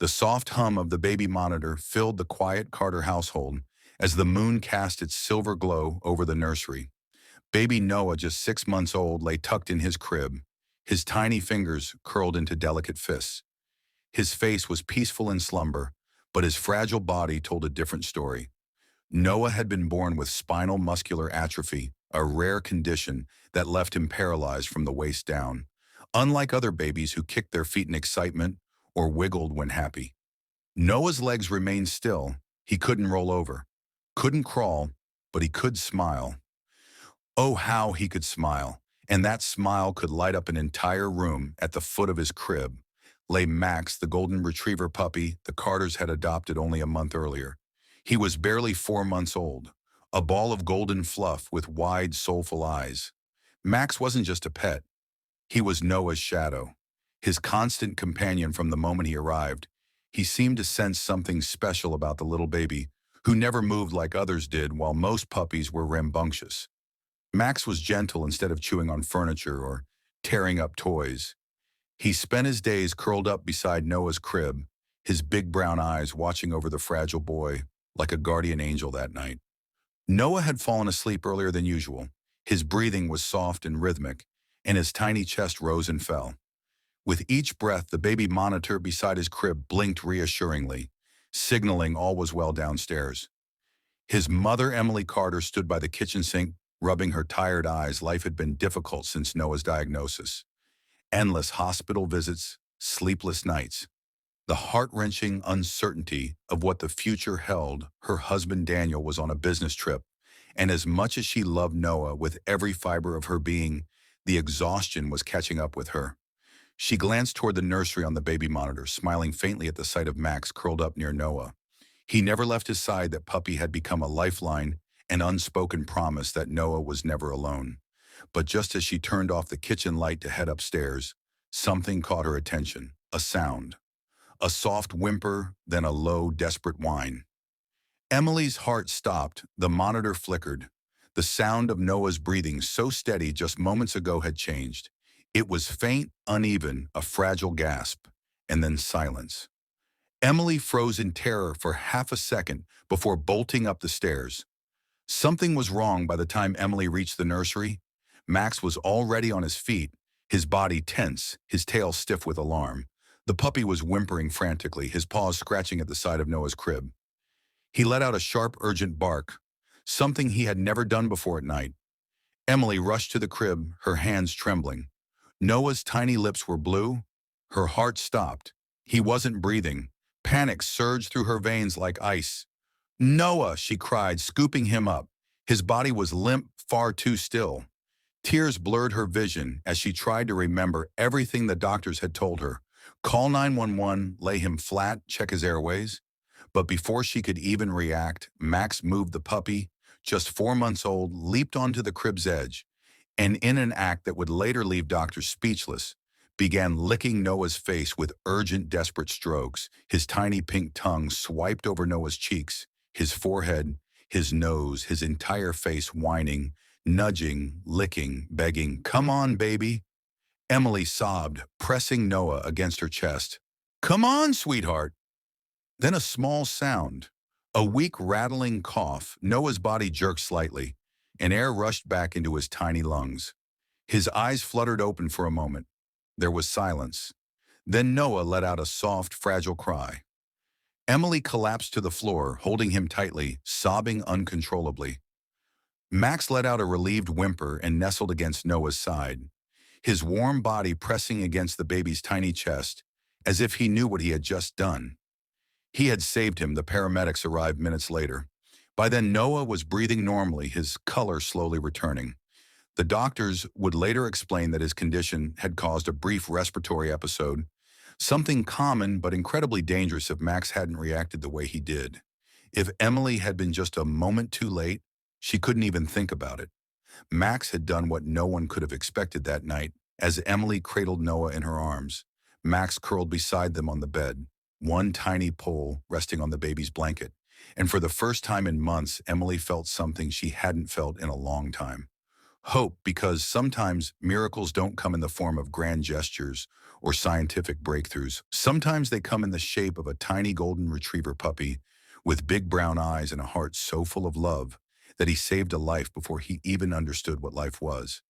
The soft hum of the baby monitor filled the quiet Carter household as the moon cast its silver glow over the nursery. Baby Noah, just 6 months old, lay tucked in his crib, his tiny fingers curled into delicate fists. His face was peaceful in slumber, but his fragile body told a different story. Noah had been born with spinal muscular atrophy, a rare condition that left him paralyzed from the waist down, unlike other babies who kicked their feet in excitement or wiggled when happy. Noah's legs remained still. He couldn't roll over, couldn't crawl, but he could smile. Oh, how he could smile. And that smile could light up an entire room. At the foot of his crib lay Max, the golden retriever puppy the Carters had adopted only a month earlier. He was barely 4 months old, a ball of golden fluff with wide, soulful eyes. Max wasn't just a pet. He was Noah's shadow, his constant companion from the moment he arrived. He seemed to sense something special about the little baby, who never moved like others did while most puppies were rambunctious. Max was gentle instead of chewing on furniture or tearing up toys. He spent his days curled up beside Noah's crib, his big brown eyes watching over the fragile boy like a guardian angel that night. Noah had fallen asleep earlier than usual. His breathing was soft and rhythmic, and his tiny chest rose and fell. With each breath, the baby monitor beside his crib blinked reassuringly, signaling all was well downstairs. His mother, Emily Carter, stood by the kitchen sink, rubbing her tired eyes. Life had been difficult since Noah's diagnosis. Endless hospital visits, sleepless nights, the heart-wrenching uncertainty of what the future held. Her husband Daniel was on a business trip, and as much as she loved Noah with every fiber of her being, the exhaustion was catching up with her. She glanced toward the nursery on the baby monitor, smiling faintly at the sight of Max curled up near Noah. He never left his side. That puppy had become a lifeline, an unspoken promise that Noah was never alone. But just as she turned off the kitchen light to head upstairs, something caught her attention, a sound. A soft whimper, then a low, desperate whine. Emily's heart stopped, the monitor flickered. The sound of Noah's breathing, so steady just moments ago, had changed. It was faint, uneven, a fragile gasp, and then silence. Emily froze in terror for half a second before bolting up the stairs. Something was wrong by the time Emily reached the nursery. Max was already on his feet, his body tense, his tail stiff with alarm. The puppy was whimpering frantically, his paws scratching at the side of Noah's crib. He let out a sharp, urgent bark, something he had never done before at night. Emily rushed to the crib, her hands trembling. Noah's tiny lips were blue. Her heart stopped. He wasn't breathing. Panic surged through her veins like ice. "Noah!" she cried, scooping him up. His body was limp, far too still. Tears blurred her vision as she tried to remember everything the doctors had told her. Call 911, lay him flat, check his airways. But before she could even react, Max moved. The puppy, just 4 months old, leaped onto the crib's edge, and in an act that would later leave doctors speechless, began licking Noah's face with urgent, desperate strokes. His tiny pink tongue swiped over Noah's cheeks, his forehead, his nose, his entire face, whining, nudging, licking, begging, "Come on, baby." Emily sobbed, pressing Noah against her chest. "Come on, sweetheart." Then a small sound, a weak, rattling cough. Noah's body jerked slightly, and air rushed back into his tiny lungs. His eyes fluttered open for a moment. There was silence. Then Noah let out a soft, fragile cry. Emily collapsed to the floor, holding him tightly, sobbing uncontrollably. Max let out a relieved whimper and nestled against Noah's side, his warm body pressing against the baby's tiny chest, as if he knew what he had just done. He had saved him. The paramedics arrived minutes later. By then, Noah was breathing normally, his color slowly returning. The doctors would later explain that his condition had caused a brief respiratory episode, something common but incredibly dangerous if Max hadn't reacted the way he did. If Emily had been just a moment too late, she couldn't even think about it. Max had done what no one could have expected that night. As Emily cradled Noah in her arms, Max curled beside them on the bed, one tiny pole resting on the baby's blanket. And for the first time in months, Emily felt something she hadn't felt in a long time. Hope, because sometimes miracles don't come in the form of grand gestures or scientific breakthroughs. Sometimes they come in the shape of a tiny golden retriever puppy with big brown eyes and a heart so full of love that he saved a life before he even understood what life was.